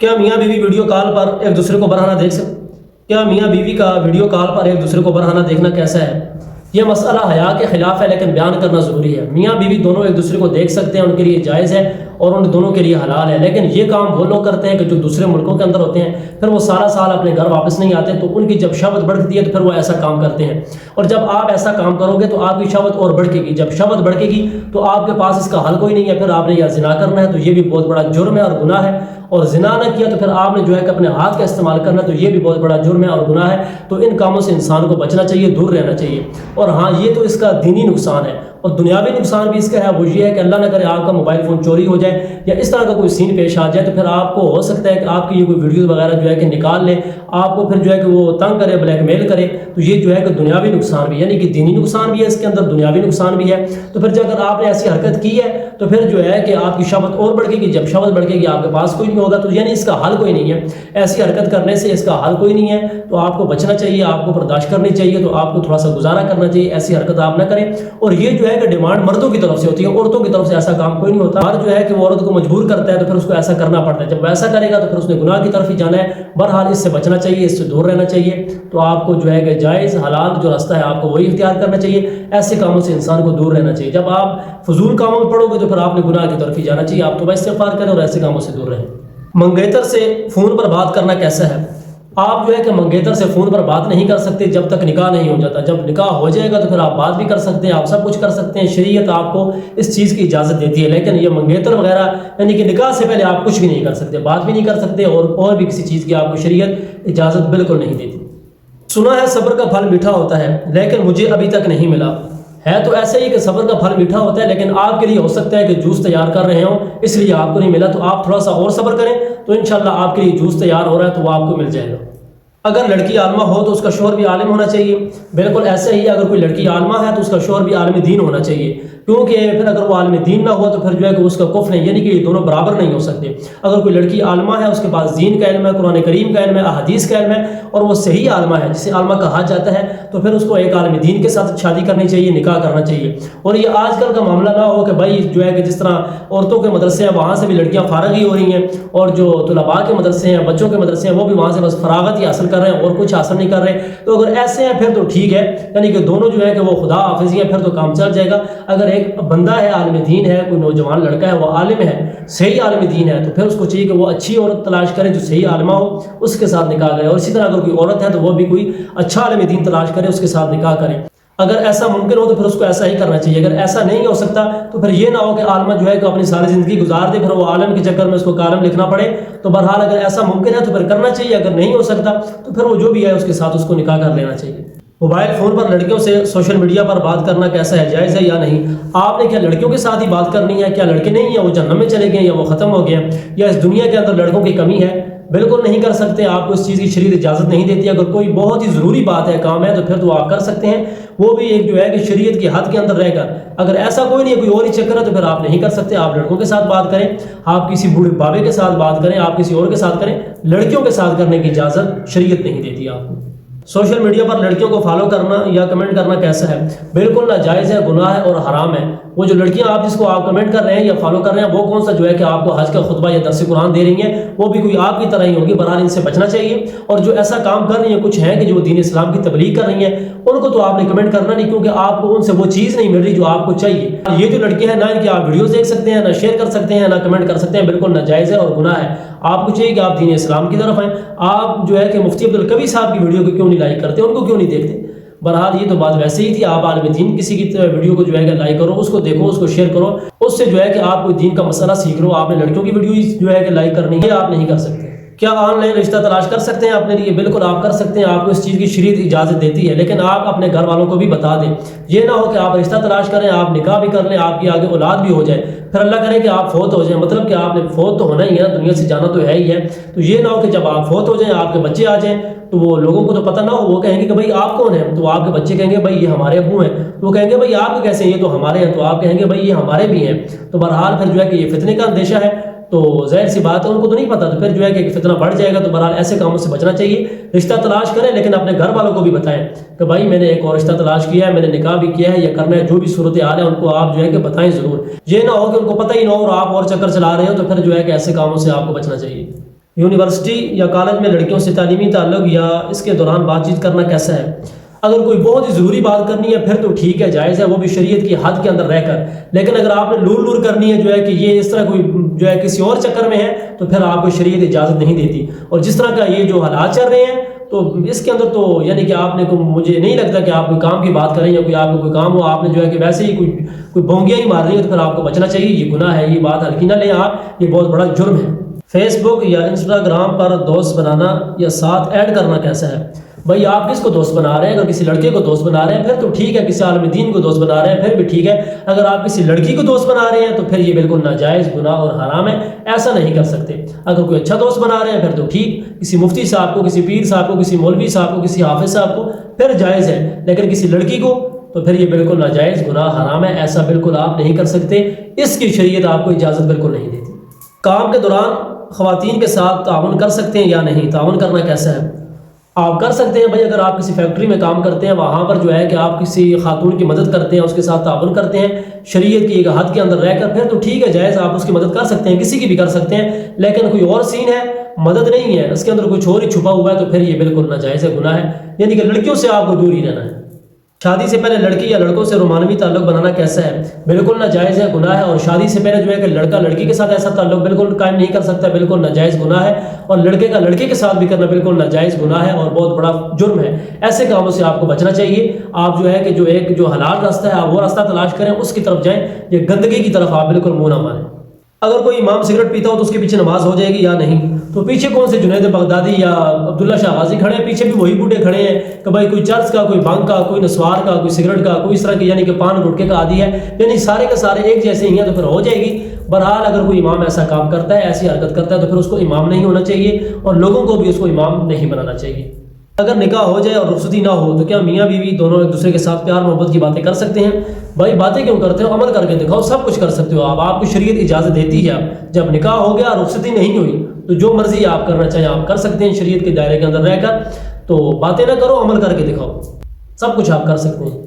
کیا میاں بیوی ویڈیو کال پر ایک دوسرے کو برہنہ دیکھ سکتے؟ کیا میاں بیوی کا ویڈیو کال پر ایک دوسرے کو برہنہ دیکھنا کیسا ہے؟ یہ مسئلہ حیا کے خلاف ہے، لیکن بیان کرنا ضروری ہے۔ میاں بیوی دونوں ایک دوسرے کو دیکھ سکتے ہیں، ان کے لیے جائز ہے اور ان دونوں کے لیے حلال ہے، لیکن یہ کام وہ لوگ کرتے ہیں کہ جو دوسرے ملکوں کے اندر ہوتے ہیں، پھر وہ سارا سال اپنے گھر واپس نہیں آتے، تو ان کی جب شہوت بڑھتی ہے تو پھر وہ ایسا کام کرتے ہیں، اور جب آپ ایسا کام کرو گے تو آپ کی شہوت اور بڑھے گی۔ جب شہوت بڑھے گی تو آپ کے پاس اس کا حل کوئی نہیں ہے، پھر آپ نے یا زنا کرنا ہے تو یہ بھی بہت بڑا جرم ہے اور گناہ ہے، اور زنا نہ کیا تو پھر آپ نے جو ہے کہ اپنے ہاتھ کا استعمال کرنا ہے تو یہ بھی بہت بڑا جرم ہے اور گناہ ہے۔ تو ان کاموں سے انسان کو بچنا چاہیے، دور رہنا چاہیے۔ اور ہاں، یہ تو اس کا دینی نقصان ہے، اور دنیاوی نقصان بھی اس کا ہے، وہ یہ ہے کہ اللہ نہ کرے آپ کا موبائل فون چوری ہو جائے یا اس طرح کا کوئی سین پیش آ جائے تو پھر آپ کو ہو سکتا ہے کہ آپ کی یہ کوئی ویڈیوز وغیرہ جو ہے کہ نکال لے، آپ کو پھر جو ہے کہ وہ تنگ کرے، بلیک میل کرے، تو یہ جو ہے کہ دنیاوی نقصان بھی، یعنی کہ دینی نقصان بھی ہے اس کے اندر، دنیاوی نقصان بھی ہے۔ تو پھر اگر آپ نے ایسی حرکت کی ہے تو پھر جو ہے کہ آپ کی شہوت اور بڑھے گی، جب شہوت بڑھے گی آپ کے پاس کوئی نہیں ہوگا، تو یعنی اس کا حل کوئی نہیں ہے، ایسی حرکت کرنے سے اس کا حل کوئی نہیں ہے، تو آپ کو بچنا چاہیے، آپ کو برداشت کرنی چاہیے، تو آپ کو تھوڑا سا گزارا کرنا چاہیے، ایسی حرکت آپ نہ کریں۔ اور یہ جو ہے کہ ڈیمانڈ مردوں کی طرف سے ہوتی ہے، عورتوں کی طرف سے ایسا کام کوئی نہیں ہوتا۔ اور جو ہے کہ وہ عورت کو مجبور کرتا ہے تو پھر اس کو ایسا کرنا پڑتا ہے، جب ایسا کرے گا تو پھر اس نے گناہ کی طرف ہی جانا ہے۔ بہرحال اس سے بچنا چاہیے، اس سے دور رہنا چاہیے، تو آپ کو جو ہے کہ جائز حلال جو راستہ ہے آپ کو وہی اختیار کرنا چاہیے، ایسے کاموں سے انسان کو دور رہنا چاہیے۔ جب آپ فضول کاموں میں پڑو گے تو پھر آپ نے گناہ کی طرف ہی جانا چاہیے، آپ توبہ استغفار کریں اور ایسے کاموں سے دور رہیں۔ منگیتر سے فون پر بات کرنا کیسا ہے؟ آپ جو ہے کہ منگیتر سے فون پر بات نہیں کر سکتے جب تک نکاح نہیں ہو جاتا، جب نکاح ہو جائے گا تو پھر آپ بات بھی کر سکتے ہیں، آپ سب کچھ کر سکتے ہیں، شریعت آپ کو اس چیز کی اجازت دیتی ہے، لیکن یہ منگیتر وغیرہ یعنی کہ نکاح سے پہلے آپ کچھ بھی نہیں کر سکتے، بات بھی نہیں کر سکتے، اور بھی کسی چیز کی آپ کو شریعت اجازت بالکل نہیں دیتی۔ سنا ہے صبر کا پھل میٹھا ہوتا ہے، لیکن مجھے ابھی تک نہیں ملا۔ ہے تو ایسا ہی کہ صبر کا پھل میٹھا ہوتا ہے، لیکن آپ کے لیے ہو سکتا ہے کہ جوس تیار کر رہے ہوں اس لیے آپ کو نہیں ملا، تو آپ تھوڑا سا اور صبر کریں تو انشاءاللہ آپ کے لیے جوس تیار ہو رہا ہے تو وہ آپ کو مل جائے گا۔ اگر لڑکی عالمہ ہو تو اس کا شوہر بھی عالم ہونا چاہیے، بالکل ایسا ہی اگر کوئی لڑکی عالمہ ہے تو اس کا شوہر بھی عالم دین ہونا چاہیے، کیونکہ پھر اگر وہ عالم دین نہ ہوا تو پھر جو ہے کہ اس کا کفر نہیں، یعنی کہ یہ دونوں برابر نہیں ہو سکتے۔ اگر کوئی لڑکی عالمہ ہے، اس کے پاس دین کا علم ہے، قرآن کریم کا علم ہے، احادیث کا علم ہے، اور وہ صحیح عالمہ ہے جسے عالمہ کہا جاتا ہے، تو پھر اس کو ایک عالم دین کے ساتھ شادی کرنی چاہیے، نکاح کرنا چاہیے۔ اور یہ آج کل کا معاملہ نہ ہو کہ بھائی جو ہے کہ جس طرح عورتوں کے مدرسے ہیں وہاں سے بھی لڑکیاں فارغ ہی ہو رہی ہیں، اور جو طلباء کے مدرسے ہیں، بچوں کے مدرسے ہیں، وہ بھی وہاں سے بس فراغت ہی حاصل کر رہے ہیں اور کچھ حاصل نہیں کر رہے۔ تو اگر ایسے ہیں پھر تو ٹھیک ہے، یعنی کہ دونوں جو ہے کہ وہ خدا حافظی ہے، پھر تو کام چل جائے گا۔ اگر ایک بندہ ہے عالم دین ہے، کوئی نوجوان لڑکا ہے وہ عالم ہے، صحیح عالم دین ہے، تو پھر اس کو چاہیے کہ وہ اچھی عورت تلاش کرے جو صحیح عالمہ ہو، اس کے ساتھ نکاح کرے، اور اسی طرح اگر کوئی عورت ہے تو وہ بھی کوئی اچھا عالم دین تلاش کرے، اس کے ساتھ نکاح کرے۔ اگر ایسا ممکن ہو تو پھر اس کو ایسا ہی کرنا چاہیے، اگر ایسا نہیں ہو سکتا تو پھر یہ نہ ہو کہ عالمہ جو ہے کہ اپنی ساری زندگی گزار دے، پھر وہ عالم کے چکر میں اس کو کالم لکھنا پڑے۔ تو بہرحال اگر ایسا ممکن ہے تو پھر کرنا چاہیے، اگر نہیں ہو سکتا تو پھر وہ جو بھی ہے اس کے ساتھ اس کو نکاح کر لینا چاہیے۔ موبائل فون پر لڑکیوں سے سوشل میڈیا پر بات کرنا کیسا ہے، جائز ہے یا نہیں؟ آپ نے کیا لڑکیوں کے ساتھ ہی بات کرنی ہے؟ کیا لڑکے نہیں ہیں، وہ جہنم میں چلے گئے یا وہ ختم ہو گئے، یا اس دنیا کے اندر لڑکوں کی کمی ہے؟ بالکل نہیں کر سکتے، آپ کو اس چیز کی شریعت اجازت نہیں دیتی۔ اگر کوئی بہت ہی ضروری بات ہے، کام ہے، تو پھر تو آپ کر سکتے ہیں، وہ بھی ایک جو ہے کہ شریعت کی حد کے اندر رہ کر۔ اگر ایسا کوئی نہیں ہے، کوئی اور ہی چکر ہے، تو پھر آپ نہیں کر سکتے، آپ لڑکوں کے ساتھ بات کریں، آپ کسی بوڑھے بابے کے ساتھ بات کریں، آپ کسی اور کے ساتھ کریں، لڑکیوں کے ساتھ کرنے کی اجازت شریعت نہیں دیتی آپ کو۔ سوشل میڈیا پر لڑکیوں کو فالو کرنا یا کمنٹ کرنا کیسا ہے؟ بالکل ناجائز ہے، گناہ ہے اور حرام ہے۔ وہ جو لڑکیاں آپ جس کو آپ کمنٹ کر رہے ہیں یا فالو کر رہے ہیں، وہ کون سا جو ہے کہ آپ کو حج کا خطبہ یا درس قرآن دے رہی ہیں، وہ بھی کوئی آپ کی طرح ہی ہوگی، بہرحال ان سے بچنا چاہیے۔ اور جو ایسا کام کر رہی ہیں، کچھ ہیں کہ جو دین اسلام کی تبلیغ کر رہی ہیں، ان کو تو آپ نے کمنٹ کرنا نہیں، کیونکہ آپ کو ان سے وہ چیز نہیں مل رہی جو آپ کو چاہیے۔ یہ جو لڑکیاں ہیں، نہ ان کی آپ ویڈیوز دیکھ سکتے ہیں، نہ شیئر کر سکتے ہیں، نہ کمنٹ کر سکتے ہیں، بالکل ناجائز ہے اور گناہ ہے۔ آپ کو چاہیے کہ آپ دین اسلام کی طرف آئیں۔ آپ جو ہے کہ مفتی عبدالقوی صاحب کی ویڈیو کو کیوں نہیں لائک کرتے، ان کو کیوں نہیں دیکھتے؟ بہرحال یہ تو بات ویسے ہی تھی، آپ عالم دین کسی کی ویڈیو کو جو ہے کہ لائک کرو، اس کو دیکھو، اس کو شیئر کرو، اس سے جو ہے کہ آپ کوئی دین کا مسئلہ سیکھ لو۔ آپ نے لڑکیوں کی ویڈیو جو ہے کہ لائک کرنی ہے، آپ نہیں کر سکتے۔ کیا آن لائن رشتہ تلاش کر سکتے ہیں اپنے لیے؟ بالکل آپ کر سکتے ہیں، آپ کو اس چیز کی شریعت اجازت دیتی ہے، لیکن آپ اپنے گھر والوں کو بھی بتا دیں۔ یہ نہ ہو کہ آپ رشتہ تلاش کریں، آپ نکاح بھی کر لیں، آپ کی آگے اولاد بھی ہو جائے، پھر اللہ کرے کہ آپ فوت ہو جائیں، مطلب کہ آپ نے فوت تو ہونا ہی ہے، دنیا سے جانا تو ہے ہی ہے، تو یہ نہ ہو کہ جب آپ فوت ہو جائیں، آپ کے بچے آ جائیں، تو وہ لوگوں کو تو پتہ نہ ہو، وہ کہیں گے کہ بھائی آپ کون ہیں، تو آپ کے بچے کہیں گے بھائی یہ ہمارے ابو ہیں، تو وہ کہیں گے بھائی آپ کیسے ہیں، یہ تو ہمارے ہیں، تو آپ کہیں گے بھائی یہ ہمارے بھی ہیں۔ تو بہرحال پھر جو ہے کہ یہ فتنے کا اندیشہ ہے، تو ظاہر سی بات ہے ان کو تو نہیں پتہ، تو پھر جو ہے کہ فتنہ بڑھ جائے گا۔ تو بہرحال ایسے کاموں سے بچنا چاہیے، رشتہ تلاش کریں لیکن اپنے گھر والوں کو بھی بتائیں کہ بھائی میں نے ایک اور رشتہ تلاش کیا ہے، میں نے نکاح بھی کیا ہے، یہ کرنا ہے، جو بھی صورتحال ہے ان کو آپ جو ہے کہ بتائیں ضرور۔ یہ نہ ہو کہ ان کو پتہ ہی نہ ہو اور آپ اور چکر چلا رہے ہو، تو پھر جو ہے کہ ایسے کاموں سے آپ کو بچنا چاہیے۔ یونیورسٹی یا کالج میں لڑکیوں سے تعلیمی تعلق یا اس کے دوران بات چیت کرنا کیسا ہے؟ اگر کوئی بہت ہی ضروری بات کرنی ہے پھر تو ٹھیک ہے، جائز ہے، وہ بھی شریعت کی حد کے اندر رہ کر. لیکن اگر آپ نے لور لور کرنی ہے جو ہے کہ یہ اس طرح کوئی جو ہے کسی اور چکر میں ہے تو پھر آپ کو شریعت اجازت نہیں دیتی. اور جس طرح کا یہ جو حالات چل رہے ہیں تو اس کے اندر تو یعنی کہ آپ نے مجھے نہیں لگتا کہ آپ کوئی کام کی بات کریں یا کوئی آپ کو کوئی کام ہو، آپ نے جو ہے کہ ویسے ہی کوئی بونگیاں ہی مار رہی ہے تو پھر آپ کو بچنا چاہیے. یہ گناہ ہے، یہ بات ہلکی نہ لیں آپ، یہ بہت بڑا جرم ہے. فیس بک یا انسٹاگرام پر دوست بنانا یا ساتھ ایڈ کرنا کیسا ہے؟ بھائی آپ کس کو دوست بنا رہے ہیں؟ اگر کسی لڑکے کو دوست بنا رہے ہیں پھر تو ٹھیک ہے، کسی عالم دین کو دوست بنا رہے ہیں پھر بھی ٹھیک ہے. اگر آپ کسی لڑکی کو دوست بنا رہے ہیں تو پھر یہ بالکل ناجائز، گناہ اور حرام ہے، ایسا نہیں کر سکتے. اگر کوئی اچھا دوست بنا رہے ہیں پھر تو ٹھیک، کسی مفتی صاحب کو، کسی پیر صاحب کو، کسی مولوی صاحب کو، کسی حافظ صاحب کو پھر جائز ہے. لیکن کسی لڑکی کو تو پھر یہ بالکل ناجائز، گناہ، حرام ہے، ایسا بالکل آپ نہیں کر سکتے. اس کی شریعت آپ کو اجازت بالکل نہیں دیتی. کام کے دوران خواتین کے ساتھ تعاون کر سکتے ہیں یا نہیں؟ تعاون کرنا کیسا ہے؟ آپ کر سکتے ہیں بھائی. اگر آپ کسی فیکٹری میں کام کرتے ہیں وہاں پر جو ہے کہ آپ کسی خاتون کی مدد کرتے ہیں، اس کے ساتھ تعاون کرتے ہیں شریعت کی ایک حد کے اندر رہ کر، پھر تو ٹھیک ہے، جائز، آپ اس کی مدد کر سکتے ہیں، کسی کی بھی کر سکتے ہیں. لیکن کوئی اور سین ہے، مدد نہیں ہے، اس کے اندر کچھ اور ہی چھپا ہوا ہے تو پھر یہ بالکل ناجائز ہے، گناہ ہے. یعنی کہ لڑکیوں سے آپ کو دور ہی رہنا ہے. شادی سے پہلے لڑکی یا لڑکوں سے رومانوی تعلق بنانا کیسا ہے؟ بالکل ناجائز ہے، گناہ ہے. اور شادی سے پہلے جو ہے کہ لڑکا لڑکی کے ساتھ ایسا تعلق بالکل قائم نہیں کر سکتا، بالکل ناجائز، گناہ ہے. اور لڑکے کا لڑکے کے ساتھ بھی کرنا بالکل ناجائز، گناہ ہے اور بہت بڑا جرم ہے. ایسے کاموں سے آپ کو بچنا چاہیے. آپ جو ہے کہ جو حلال راستہ ہے آپ وہ راستہ تلاش کریں، اس کی طرف جائیں. یہ گندگی کی طرف آپ بالکل منہ نہ ماریں. اگر کوئی امام سگریٹ پیتا ہو تو اس کے پیچھے نماز ہو جائے گی یا نہیں؟ تو پیچھے کون سے جنید بغدادی یا عبداللہ شاہ غازی کھڑے ہیں؟ پیچھے بھی وہی بوڑھے کھڑے ہیں کہ بھائی کوئی چرس کا، کوئی بھنگ کا، کوئی نسوار کا، کوئی سگریٹ کا، کوئی اس طرح کی یعنی کہ پان گٹکے کا عادی ہے. یعنی سارے کے سارے ایک جیسے ہی ہیں تو پھر ہو جائے گی. بہرحال اگر کوئی امام ایسا کام کرتا ہے، ایسی حرکت کرتا ہے تو پھر اس کو امام نہیں ہونا چاہیے اور لوگوں کو بھی اس کو امام نہیں بنانا چاہیے. اگر نکاح ہو جائے اور رخصتی نہ ہو تو کیا میاں بیوی دونوں ایک دوسرے کے ساتھ پیار محبت کی باتیں کر سکتے ہیں؟ بھائی باتیں کیوں کرتے ہو؟ عمل کر کے دکھاؤ، سب کچھ کر سکتے ہو آپ کو شریعت اجازت دیتی ہے. جب نکاح ہو گیا، رخصتی نہیں ہوئی تو جو مرضی آپ کرنا چاہیں آپ کر سکتے ہیں شریعت کے دائرے کے اندر رہ کر. تو باتیں نہ کرو، عمل کر کے دکھاؤ، سب کچھ آپ کر سکتے ہیں.